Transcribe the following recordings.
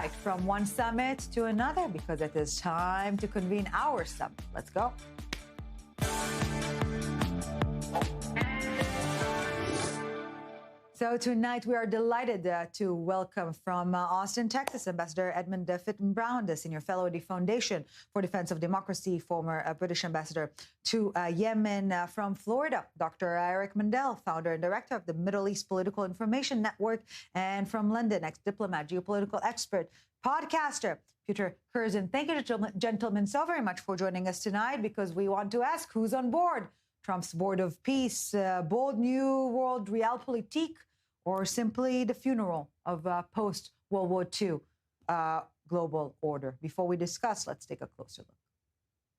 right, from one summit to another, because it is time to convene our summit. Let's go. So tonight we are delighted to welcome from Austin, Texas, Ambassador Edmund Fitton-Brown, the Senior Fellow at the Foundation for Defense of Democracy, former British Ambassador to Yemen. From Florida, Dr. Eric Mandel, Founder and Director of the Middle East Political Information Network, and from London, ex-diplomat, geopolitical expert, podcaster, Peter Curzon. Thank you, gentlemen, so very much for joining us tonight, because we want to ask who's on board. Trump's Board of Peace, bold new world realpolitik, or simply the funeral of post-World War II global order? Before we discuss, let's take a closer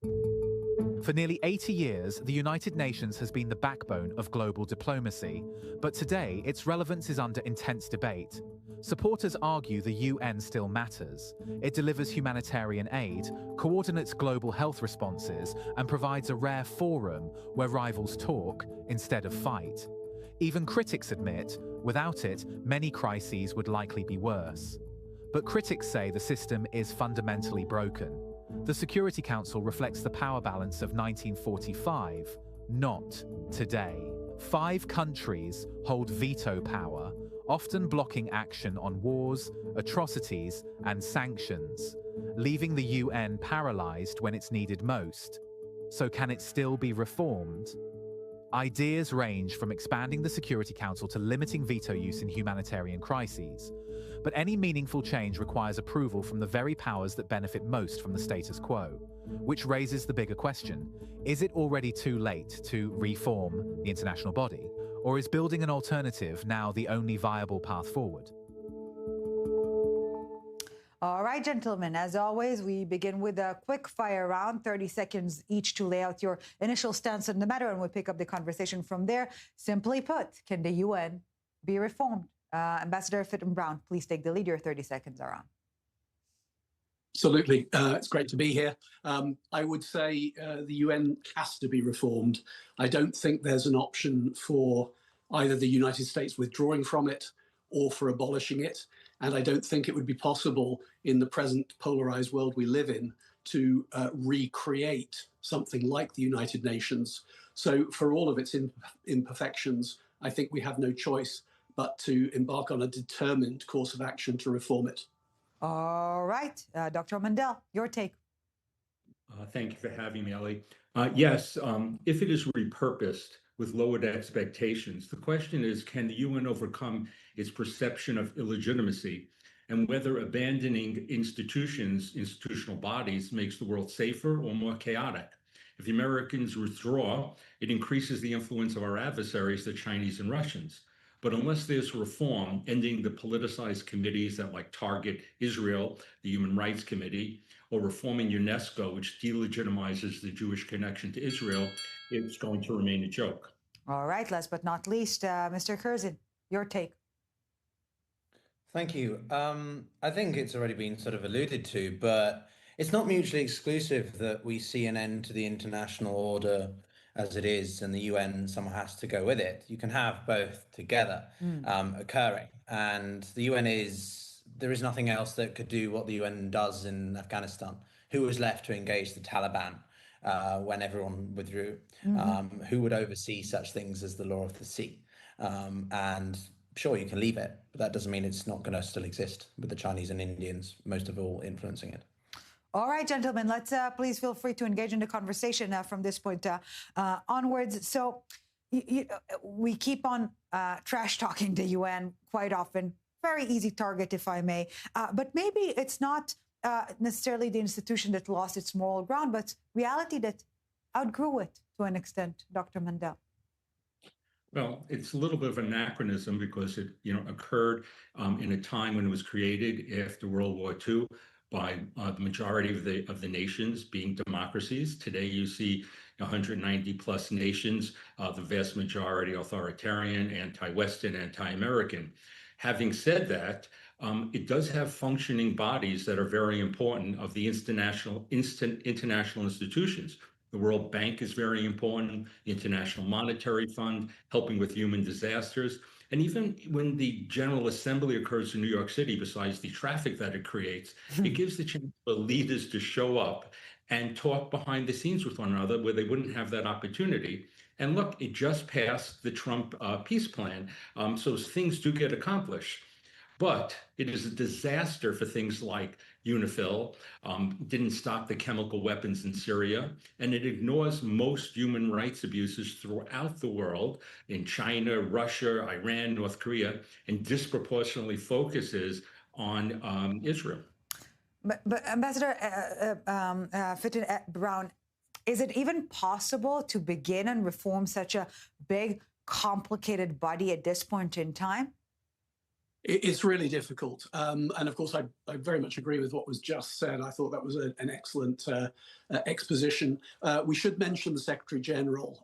look. For nearly 80 years, the United Nations has been the backbone of global diplomacy, but today its relevance is under intense debate. Supporters argue the UN still matters. It delivers humanitarian aid, coordinates global health responses, and provides a rare forum where rivals talk instead of fight. Even critics admit, without it, many crises would likely be worse. But critics say the system is fundamentally broken. The Security Council reflects the power balance of 1945, not today. 5 countries hold veto power, often blocking action on wars, atrocities, and sanctions, leaving the UN paralyzed when it's needed most. So can it still be reformed? Ideas range from expanding the Security Council to limiting veto use in humanitarian crises. But any meaningful change requires approval from the very powers that benefit most from the status quo, which raises the bigger question: is it already too late to reform the international body? Or is building an alternative now the only viable path forward? All right, gentlemen, as always, we begin with a quick fire round, 30 seconds each to lay out your initial stance on the matter, and we'll pick up the conversation from there. Simply put, can the UN be reformed? Ambassador Fitton-Brown, please take the lead. Your 30 seconds are on. Absolutely. It's great to be here. I would say the UN has to be reformed. I don't think there's an option for either the United States withdrawing from it or for abolishing it. And I don't think it would be possible in the present polarized world we live in to recreate something like the United Nations. So for all of its imperfections, I think we have no choice but to embark on a determined course of action to reform it. All right. Dr. Mandel, your take. Thank you for having me, Ellie. Yes, if it is repurposed with lowered expectations, the question is, can the UN overcome its perception of illegitimacy, and whether abandoning institutional bodies, makes the world safer or more chaotic? If the Americans withdraw, it increases the influence of our adversaries, the Chinese and Russians. But unless there's reform, ending the politicized committees that target Israel, the Human Rights Committee, or reforming UNESCO, which delegitimizes the Jewish connection to Israel, it's going to remain a joke. All right, last but not least, Mr. Curzon, your take. Thank you. I think it's already been sort of alluded to, but it's not mutually exclusive that we see an end to the international order as it is, and the UN somehow has to go with it. You can have both together occurring. And the UN there is nothing else that could do what the UN does in Afghanistan. Who was left to engage the Taliban when everyone withdrew? Who would oversee such things as the law of the sea? And sure, you can leave it, but that doesn't mean it's not going to still exist with the Chinese and Indians, most of all, influencing it. All right, gentlemen, let's please feel free to engage in the conversation from this point onwards. So we keep on trash talking the UN quite often. Very easy target, if I may. But maybe it's not necessarily the institution that lost its moral ground, but reality that outgrew it to an extent, Dr. Mandel. Well, it's a little bit of an anachronism because it, occurred in a time when it was created after World War II by the majority of the nations being democracies. Today, you see 190 plus nations, the vast majority authoritarian, anti-Western, anti-American. Having said that, it does have functioning bodies that are very important of the international institutions. The World Bank is very important, the International Monetary Fund, helping with human disasters. And even when the General Assembly occurs in New York City, besides the traffic that it creates, it gives the chance for leaders to show up and talk behind the scenes with one another where they wouldn't have that opportunity. And look, it just passed the Trump peace plan. So things do get accomplished. But it is a disaster for things like UNIFIL, didn't stop the chemical weapons in Syria, and it ignores most human rights abuses throughout the world in China, Russia, Iran, North Korea, and disproportionately focuses on Israel. But Ambassador Fitton-Brown, is it even possible to begin and reform such a big, complicated body at this point in time? It's really difficult. And of course, I very much agree with what was just said. I thought that was an excellent exposition. We should mention the Secretary General.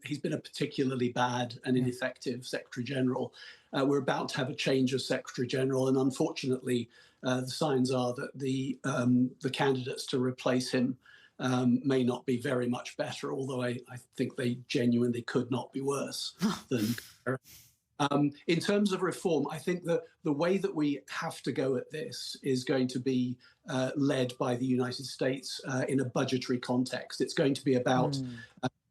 He's been a particularly bad and ineffective Secretary General. We're about to have a change of Secretary General, and unfortunately, the signs are that the candidates to replace him may not be very much better, although I think they genuinely could not be worse than. In terms of reform, I think that the way that we have to go at this is going to be led by the United States in a budgetary context. It's going to be about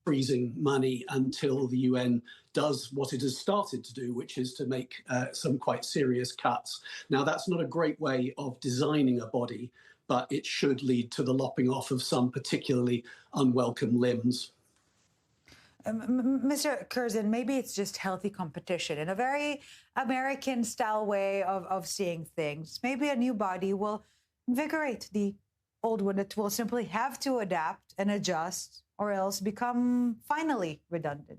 freezing money until the UN does what it has started to do, which is to make some quite serious cuts. Now, that's not a great way of designing a body, but it should lead to the lopping off of some particularly unwelcome limbs. Mr. Curzon, maybe it's just healthy competition in a very American-style way of seeing things. Maybe a new body will invigorate the old one that will simply have to adapt and adjust or else become finally redundant.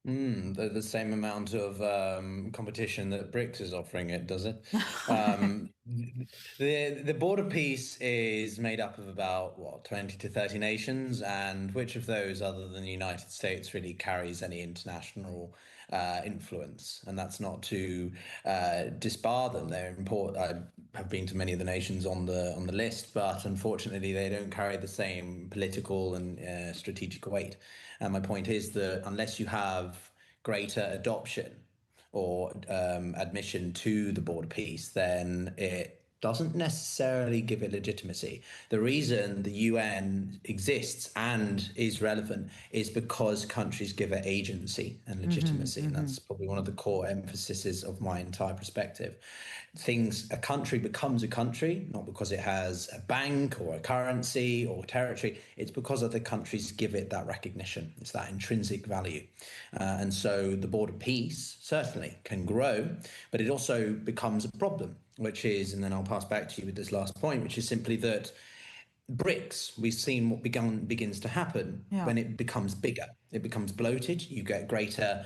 The same amount of competition that BRICS is offering it, does it? The Board of Peace is made up of about, 20 to 30 nations, and which of those, other than the United States, really carries any international influence? And that's not to disbar them. They're important. I have been to many of the nations on the list, but unfortunately, they don't carry the same political and strategic weight. And my point is that unless you have greater adoption or admission to the Board of Peace, then it doesn't necessarily give it legitimacy. The reason the UN exists and is relevant is because countries give it agency and legitimacy. And that's probably one of the core emphases of my entire perspective. A country becomes a country, not because it has a bank or a currency or territory. It's because other countries give it that recognition. It's that intrinsic value. And so the Board of Peace certainly can grow, but it also becomes a problem, which is, and then I'll pass back to you with this last point, which is simply that BRICS, we've seen what begins to happen when it becomes bigger. It becomes bloated, you get greater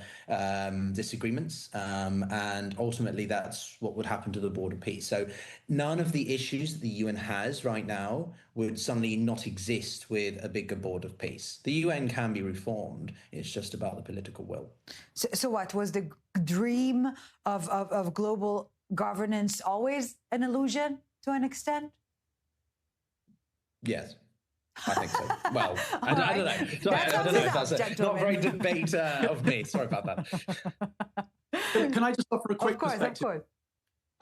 disagreements, and ultimately that's what would happen to the Board of Peace. So none of the issues that the UN has right now would suddenly not exist with a bigger Board of Peace. The UN can be reformed, it's just about the political will. So what, was the dream of global governance always an illusion to an extent? Yes, I think so. Well, I don't know. Sorry, I don't know if that's not very debate of me. Sorry about that. Can I just offer a quick perspective? Of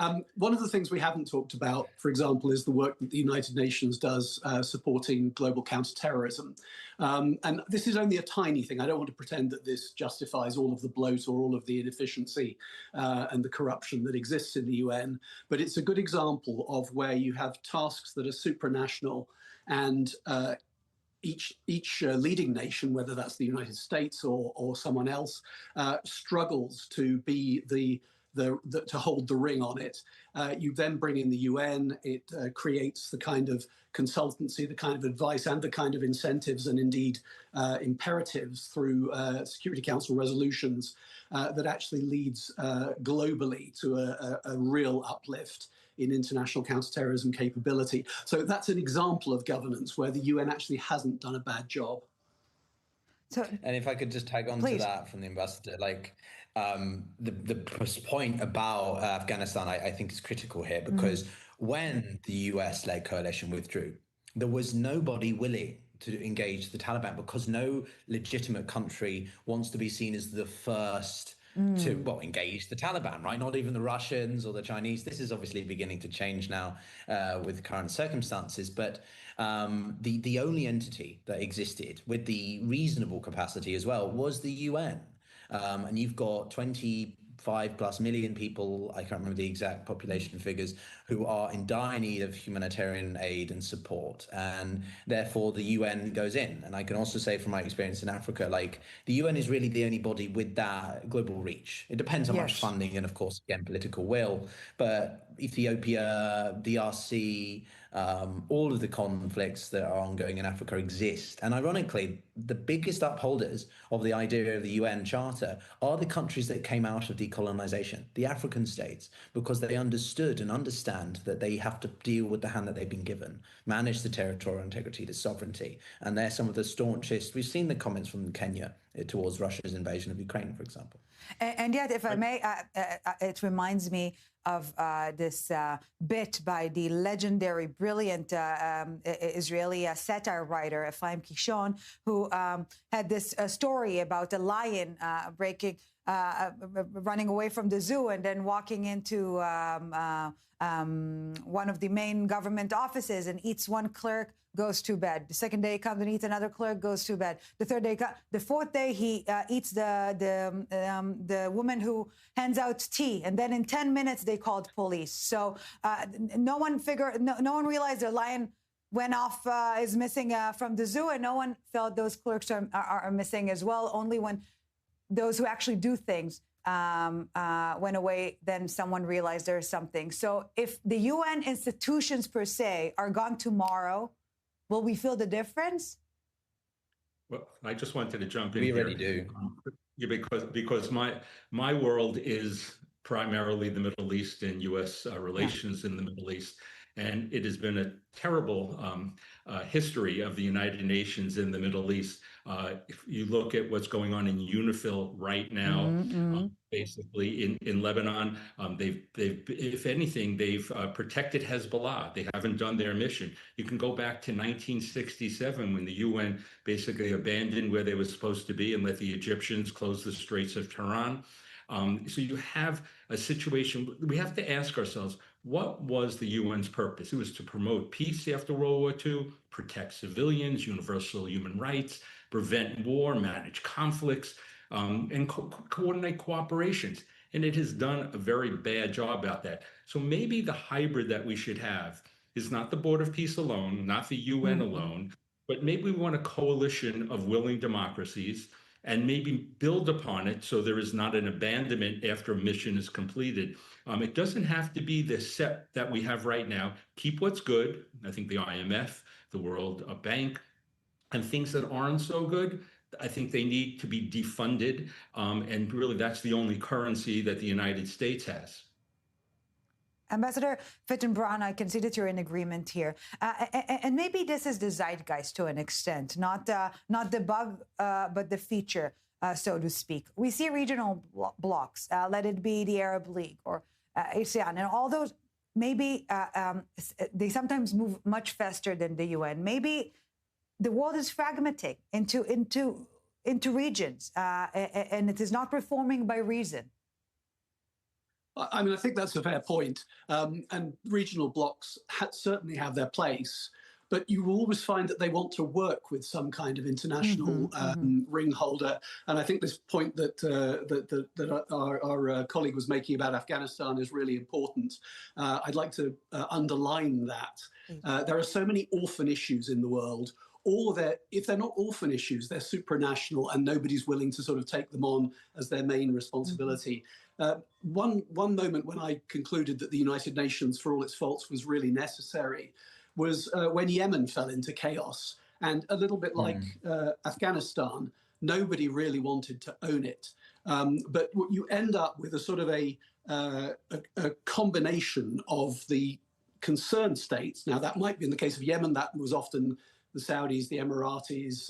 course. One of the things we haven't talked about, for example, is the work that the United Nations does supporting global counterterrorism. And this is only a tiny thing. I don't want to pretend that this justifies all of the bloat or all of the inefficiency and the corruption that exists in the UN. But it's a good example of where you have tasks that are supranational, and each leading nation, whether that's the United States or someone else, struggles to be to hold the ring on it. You then bring in the UN. It creates the kind of consultancy, the kind of advice, and the kind of incentives and indeed imperatives through Security Council resolutions that actually leads globally to a real uplift in international counterterrorism capability. So that's an example of governance where the UN actually hasn't done a bad job. So, and if I could just tag on to that from the ambassador, like the point about Afghanistan, I think is critical here, because when the US-led coalition withdrew, there was nobody willing to engage the Taliban because no legitimate country wants to be seen as the first to, well, engage the Taliban, right? Not even the Russians or the Chinese. This is obviously beginning to change now with current circumstances. But the only entity that existed with the reasonable capacity as well was the UN. And you've got 25+ million people, I can't remember the exact population figures, who are in dire need of humanitarian aid and support. And therefore the UN goes in. And I can also say from my experience in Africa, like the UN is really the only body with that global reach. It depends on much funding and, of course, again, political will. But Ethiopia, DRC, all of the conflicts that are ongoing in Africa exist. And ironically, the biggest upholders of the idea of the UN Charter are the countries that came out of decolonization, the African states, because they understood and understand that they have to deal with the hand that they've been given, manage the territorial integrity, the sovereignty. And they're some of the staunchest. We've seen the comments from Kenya towards Russia's invasion of Ukraine, for example. And yet, if I may, it reminds me of this bit by the legendary, brilliant Israeli satire writer, Ephraim Kishon, who had this story about a lion running away from the zoo and then walking into one of the main government offices and eats one clerk, goes to bed. The second day he comes and eats another clerk, goes to bed. The third day, the fourth day he eats the woman who hands out tea, and then in 10 minutes they called police. So no one realized the lion went off, is missing from the zoo, and no one felt those clerks are missing as well. Only when those who actually do things went away, then someone realized there's something. So if the UN institutions per se are gone tomorrow, will we feel the difference? Well, I just wanted to jump in. We already do. Because my world is primarily the Middle East and U.S. relations in the Middle East. And it has been a terrible history of the United Nations in the Middle East. If you look at what's going on in UNIFIL right now, basically in Lebanon, they've if anything, they've protected Hezbollah. They haven't done their mission. You can go back to 1967 when the UN basically abandoned where they were supposed to be and let the Egyptians close the Straits of Tiran. So you have a situation, we have to ask ourselves, what was the UN's purpose? It was to promote peace after World War II, protect civilians, universal human rights, prevent war, manage conflicts, and coordinate cooperations. And it has done a very bad job about that. So maybe the hybrid that we should have is not the Board of Peace alone, not the UN alone, but maybe we want a coalition of willing democracies and maybe build upon it so there is not an abandonment after a mission is completed. It doesn't have to be the set that we have right now. Keep what's good. I think the IMF, the World Bank, and things that aren't so good, I think they need to be defunded. And really, that's the only currency that the United States has. Ambassador Fitton-Brown, I can see that you're in agreement here. And maybe this is the zeitgeist to an extent, not the bug, but the feature, so to speak. We see regional blocs, let it be the Arab League or ASEAN, and all those, maybe they sometimes move much faster than the UN. Maybe the world is fragmenting into regions, and it is not performing by reason. I mean, I think that's a fair point. And regional blocs certainly have their place, but you will always find that they want to work with some kind of international ring holder. And I think this point that our colleague was making about Afghanistan is really important. I'd like to underline that. There are so many orphan issues in the world. If they're not orphan issues, they're supranational, and nobody's willing to sort of take them on as their main responsibility. One moment when I concluded that the United Nations, for all its faults, was really necessary was when Yemen fell into chaos. And a little bit like Afghanistan, nobody really wanted to own it. But you end up with a sort of a combination of the concerned states. Now, that might be in the case of Yemen, that was often the Saudis, the Emiratis,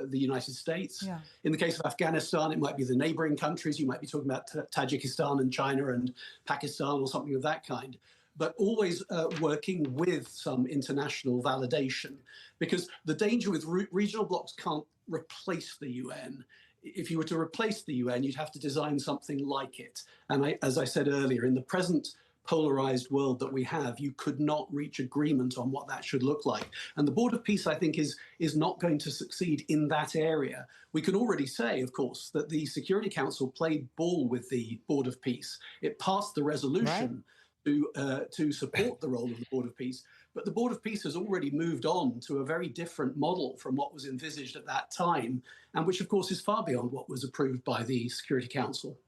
the United States. Yeah. In the case of Afghanistan, it might be the neighboring countries. You might be talking about Tajikistan and China and Pakistan or something of that kind, but always working with some international validation, because the danger with regional blocs can't replace the UN. if you were to replace the UN, you'd have to design something like it. And as I said earlier, in the present polarized world that we have, you could not reach agreement on what that should look like. And the Board of Peace, I think, is not going to succeed in that area. We can already say, of course, that the Security Council played ball with the Board of Peace. It passed the resolution to support the role of the Board of Peace. But the Board of Peace has already moved on to a very different model from what was envisaged at that time, and which, of course, is far beyond what was approved by the Security Council.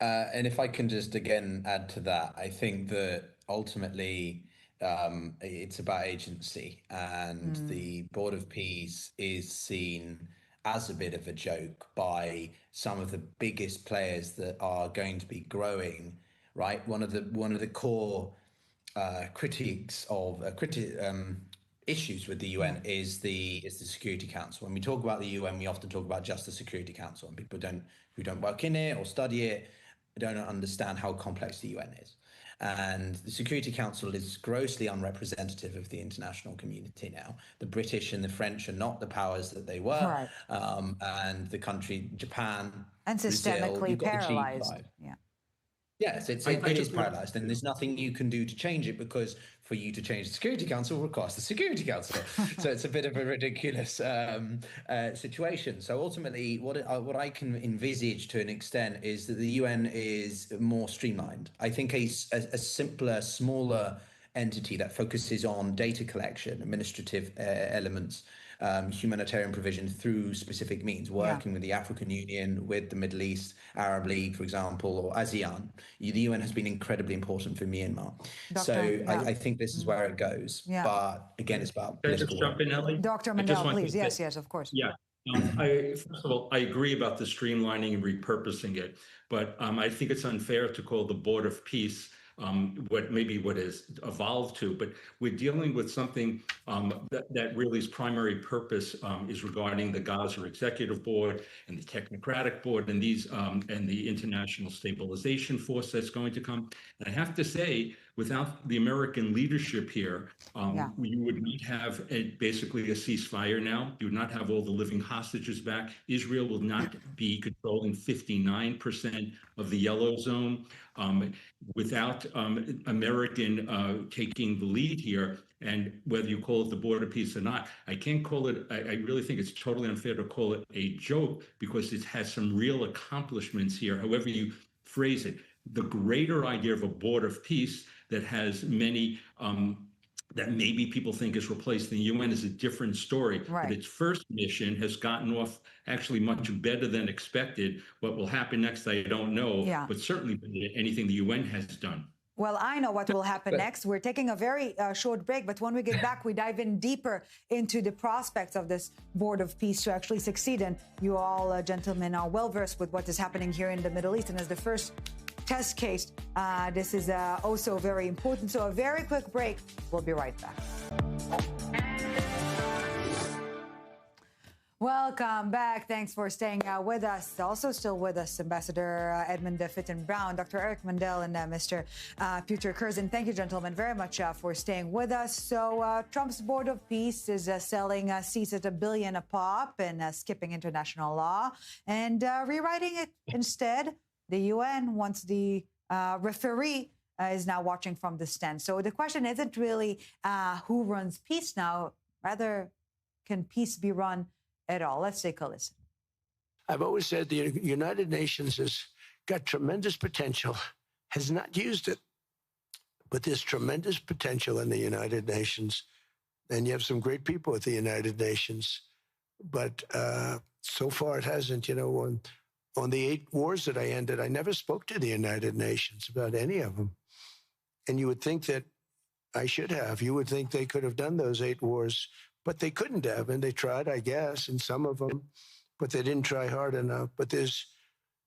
And if I can just again add to that, I think that ultimately it's about agency, and the Board of Peace is seen as a bit of a joke by some of the biggest players that are going to be growing. Right, one of the core critiques of issues with the UN is the Security Council. When we talk about the UN, we often talk about just the Security Council, and people who don't work in it or study it don't understand how complex the UN is. And the Security Council is grossly unrepresentative of the international community now. The British and the French are not the powers that they were, and the country, Japan, and systemically Brazil, paralyzed. Yes, it is paralyzed, and there's nothing you can do to change it, because for you to change the Security Council requires the Security Council. So it's a bit of a ridiculous situation. So ultimately, what I can envisage to an extent is that the UN is more streamlined. I think a simpler, smaller entity that focuses on data collection, administrative elements, humanitarian provision through specific means, working with the African Union, with the Middle East, Arab League, for example, or ASEAN. The UN has been incredibly important for Myanmar. I think this is where it goes. But again, it's about political. Jump in, Ellie? Dr. Mandel, please. Yes, of course. Yeah. First of all, I agree about the streamlining and repurposing it, but I think it's unfair to call the Board of Peace what has evolved to, but we're dealing with something that really its primary purpose is regarding the Gaza Executive Board and the Technocratic Board and these and the International Stabilization Force that's going to come. And I have to say, without the American leadership here, you would not have basically a ceasefire now. You would not have all the living hostages back. Israel will not be controlling 59% of the yellow zone. Without American taking the lead here, and whether you call it the Board of Peace or not, I can't call it, I really think it's totally unfair to call it a joke, because it has some real accomplishments here, however you phrase it. The greater idea of a Board of Peace that has many that maybe people think is replaced in the UN is a different story. But its first mission has gotten off actually much better than expected. What will happen next, I don't know, but certainly better than anything the UN has done. Well, I know what will happen next. We're taking a very short break, but when we get back, we dive in deeper into the prospects of this Board of Peace to actually succeed. And you all, gentlemen, are well-versed with what is happening here in the Middle East. And as the first test case, this is also very important. So a very quick break. We'll be right back. Welcome back. Thanks for staying with us. Also still with us, Ambassador Edmund Fitton-Brown, Dr. Eric Mandel, and Mr. Peter Curzon. Thank you, gentlemen, very much for staying with us. So Trump's Board of Peace is selling seats at $1 billion a pop and skipping international law and rewriting it instead. The UN wants the referee is now watching from the stand. So the question isn't really who runs peace now, rather, can peace be run at all? Let's take a listen. I've always said the United Nations has got tremendous potential, has not used it, but there's tremendous potential in the United Nations. And you have some great people at the United Nations, but so far it hasn't. You know, on the 8 wars that I ended, I never spoke to the United Nations about any of them. And you would think that I should have. You would think they could have done those 8 wars, but they couldn't have. And they tried, I guess, in some of them, but they didn't try hard enough. But there's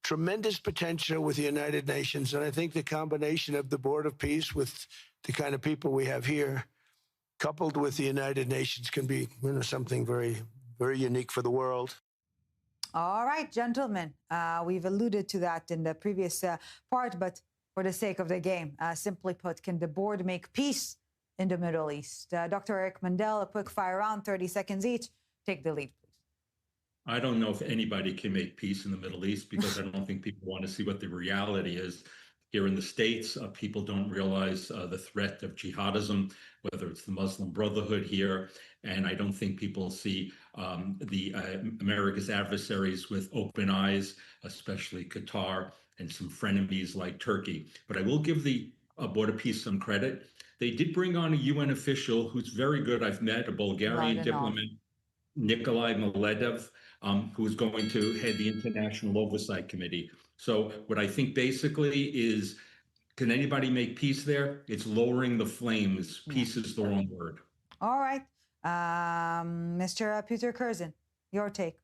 tremendous potential with the United Nations. And I think the combination of the Board of Peace with the kind of people we have here, coupled with the United Nations, can be, you know, something very, very unique for the world. All right, gentlemen, we've alluded to that in the previous part, but for the sake of the game, simply put, can the board make peace in the Middle East? Dr. Eric Mandel, a quick fire round, 30 seconds each. Take the lead, please. I don't know if anybody can make peace in the Middle East because I don't think people want to see what the reality is. Here in the States, people don't realize the threat of jihadism, whether it's the Muslim Brotherhood here. And I don't think people see the America's adversaries with open eyes, especially Qatar and some frenemies like Turkey. But I will give the Board of Peace some credit. They did bring on a UN official who's very good. I've met a Bulgarian diplomat, Nikolai Maledev, who is going to head the International Oversight Committee. So what I think basically is, can anybody make peace there? It's lowering the flames. Peace is the wrong word. All right. Mr. Peter Curzon, your take.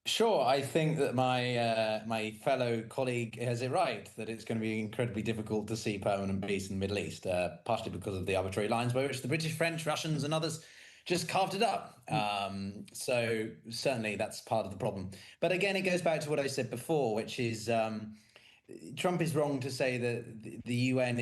Sure, I think that my fellow colleague has it right, that it's going to be incredibly difficult to see permanent peace in the Middle East, partially because of the arbitrary lines by which the British, French, Russians and others just carved it up. So certainly that's part of the problem. But again, it goes back to what I said before, which is Trump is wrong to say that the UN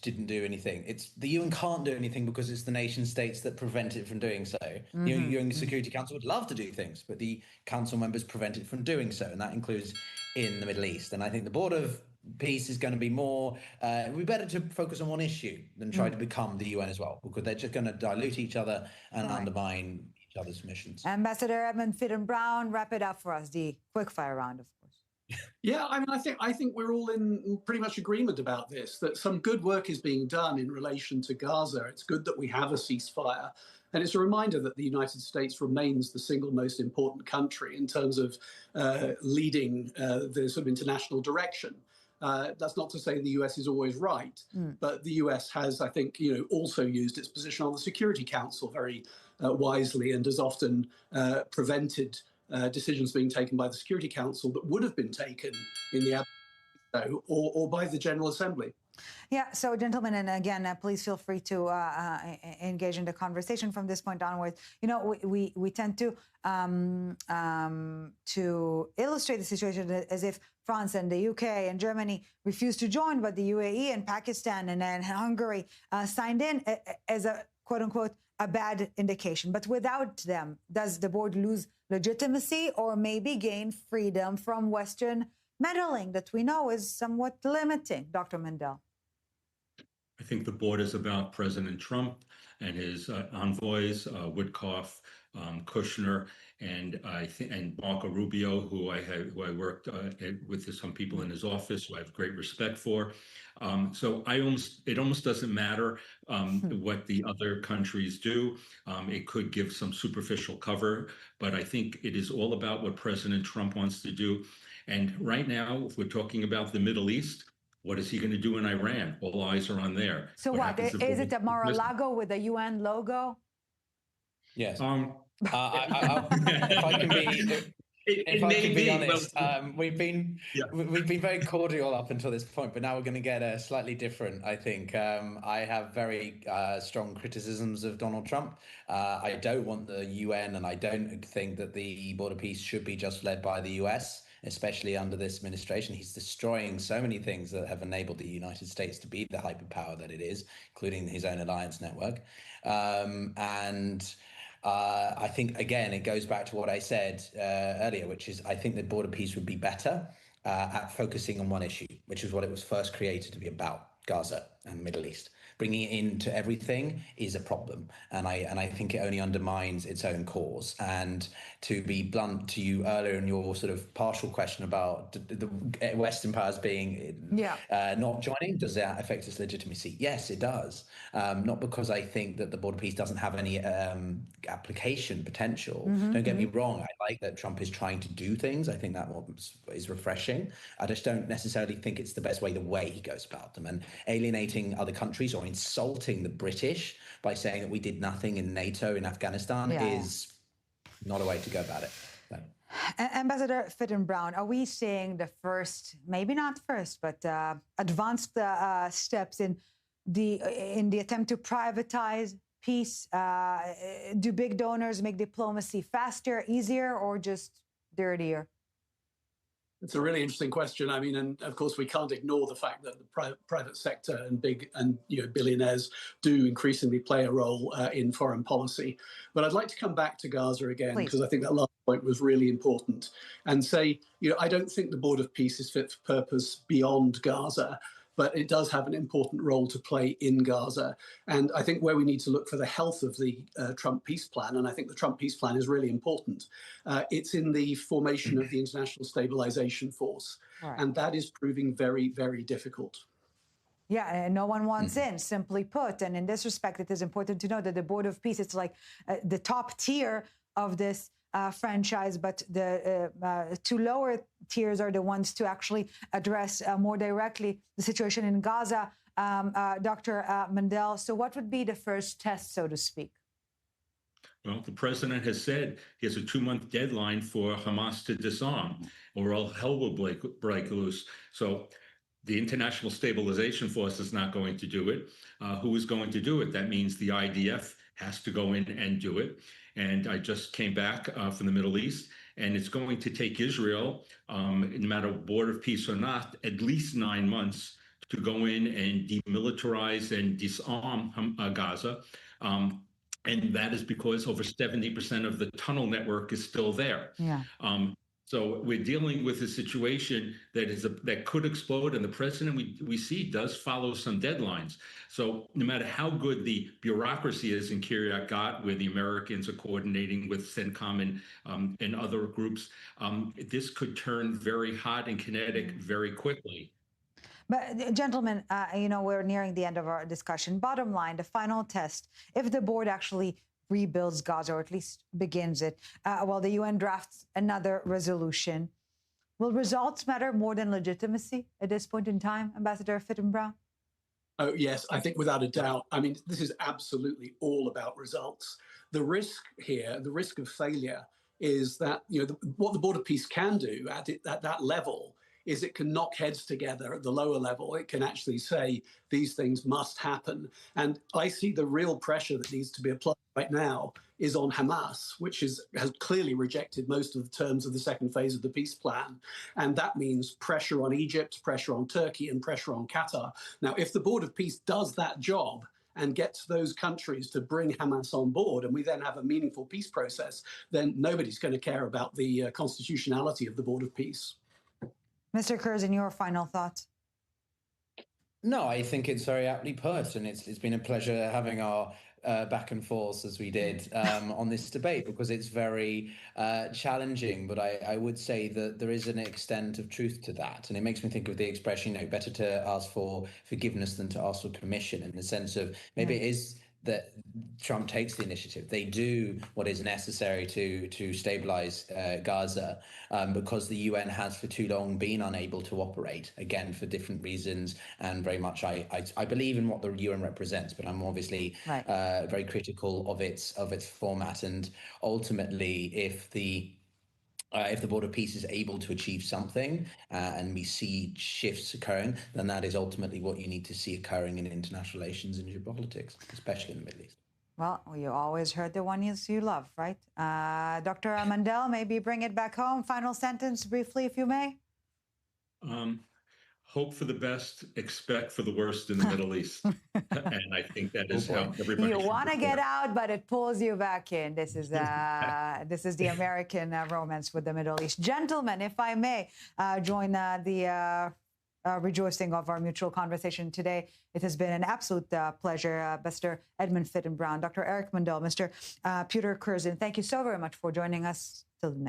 didn't do anything. The UN can't do anything because it's the nation states that prevent it from doing so. The UN Security Council would love to do things, but the council members prevent it from doing so, and that includes in the Middle East. And I think the Board of Peace is going to be more, it'd be better to focus on one issue than try to become the UN as well, because they're just going to dilute each other and undermine each other's missions. Ambassador Edmund Fitton-Brown, wrap it up for us, the quickfire round, of course. Yeah, I mean, I think we're all in pretty much agreement about this, that some good work is being done in relation to Gaza. It's good that we have a ceasefire. And it's a reminder that the United States remains the single most important country in terms of leading the sort of international direction. That's not to say the US is always right, but the US has, I think, also used its position on the Security Council very wisely, and has often prevented decisions being taken by the Security Council that would have been taken in the or by the General Assembly. Yeah, so gentlemen, and again, please feel free to engage in the conversation from this point onwards. We tend to illustrate the situation as if France and the UK and Germany refused to join, but the UAE and Pakistan and then Hungary signed in as a quote unquote a bad indication. But without them, does the board lose legitimacy or maybe gain freedom from Western meddling that we know is somewhat limiting? Dr. Mandel. I think the board is about President Trump and his envoys, Woodcock, Kushner, and Marco Rubio, who I worked with some people in his office who I have great respect for. So it almost doesn't matter what the other countries do. It could give some superficial cover, but I think it is all about what President Trump wants to do. And right now, if we're talking about the Middle East, what is he going to do in Iran? All eyes are on there. So what is it a Mar-a-Lago with a UN logo? Yes. If I can be honest, we've been very cordial up until this point, but now we're going to get slightly different. I think I have very strong criticisms of Donald Trump. I don't want the UN, and I don't think that the Board of Peace should be just led by the US, especially under this administration. He's destroying so many things that have enabled the United States to be the hyperpower that it is, including his own alliance network. I think, again, it goes back to what I said earlier, which is I think the Board of Peace would be better at focusing on one issue, which is what it was first created to be about, Gaza and the Middle East. Bringing it into everything is a problem, and I think it only undermines its own cause. And to be blunt to you earlier in your sort of partial question about the Western powers being not joining, does that affect its legitimacy? Yes, it does. Not because I think that the Board of Peace doesn't have any application potential. Don't get me wrong. I like that Trump is trying to do things. I think that is refreshing. I just don't necessarily think it's the best way he goes about them, and alienating other countries or insulting the British by saying that we did nothing in NATO in Afghanistan is not a way to go about it. No. Ambassador Fitton-Brown, are we seeing the first, maybe not first, but advanced steps in the attempt to privatize peace? Do big donors make diplomacy faster, easier, or just dirtier? It's a really interesting question. I mean, and of course, we can't ignore the fact that the private sector and big and billionaires do increasingly play a role in foreign policy. But I'd like to come back to Gaza again, because I think that last point was really important, and say, I don't think the Board of Peace is fit for purpose beyond Gaza, but it does have an important role to play in Gaza. And I think where we need to look for the health of the Trump peace plan, and I think the Trump peace plan is really important, it's in the formation of the International Stabilization Force. Right. And that is proving very, very difficult. Yeah, and no one wants in, simply put. And in this respect, it is important to know that the Board of Peace, it's like the top tier of this franchise, but the two lower tiers are the ones to actually address more directly the situation in Gaza. Dr. Mandel, so what would be the first test, so to speak? Well, the president has said he has a 2-month deadline for Hamas to disarm, or all hell will break loose. So the International Stabilization Force is not going to do it. Who is going to do it? That means the IDF has to go in and do it. And I just came back from the Middle East, and it's going to take Israel, no matter Board of Peace or not, at least 9 months to go in and demilitarize and disarm Gaza. And that is because over 70% of the tunnel network is still there. Yeah. So we're dealing with a situation that could explode, and the president we see does follow some deadlines. So no matter how good the bureaucracy is in Kiryat Gat, where the Americans are coordinating with CENTCOM and other groups, this could turn very hot and kinetic very quickly. But gentlemen, we're nearing the end of our discussion. Bottom line, the final test, if the board actually rebuilds Gaza, or at least begins it, while the UN drafts another resolution, will results matter more than legitimacy at this point in time, Ambassador Fitton-Brown? Oh, yes, I think without a doubt. I mean, this is absolutely all about results. The risk here, the risk of failure, is that what the Board of Peace can do at that level is it can knock heads together at the lower level. It can actually say these things must happen. And I see the real pressure that needs to be applied right now is on Hamas, which has clearly rejected most of the terms of the second phase of the peace plan. And that means pressure on Egypt, pressure on Turkey, and pressure on Qatar. Now, if the Board of Peace does that job and gets those countries to bring Hamas on board, and we then have a meaningful peace process, then nobody's going to care about the constitutionality of the Board of Peace. Mr. Curzon, your final thoughts? No, I think it's very aptly put, and it's been a pleasure having our back and forth as we did on this debate, because it's very challenging. But I would say that there is an extent of truth to that, and it makes me think of the expression, better to ask for forgiveness than to ask for permission, in the sense of maybe it is that Trump takes the initiative. They do what is necessary to stabilize Gaza, because the UN has for too long been unable to operate, again, for different reasons. And very much I believe in what the UN represents, but I'm obviously very critical of its format. And ultimately, if the Board of Peace is able to achieve something and we see shifts occurring, then that is ultimately what you need to see occurring in international relations and geopolitics, especially in the Middle East. Well, you always heard the one you love, right? Dr. Mandel, maybe bring it back home. Final sentence, briefly, if you may. Hope for the best, expect for the worst in the Middle East. And I think that is how everybody You want to get out, but it pulls you back in. This is the American romance with the Middle East. Gentlemen, if I may join the rejoicing of our mutual conversation today. It has been an absolute pleasure. Mr. Edmund Fitton-Brown, Dr. Eric Mandel, Mr. Peter Curzon, thank you so very much for joining us. Till the next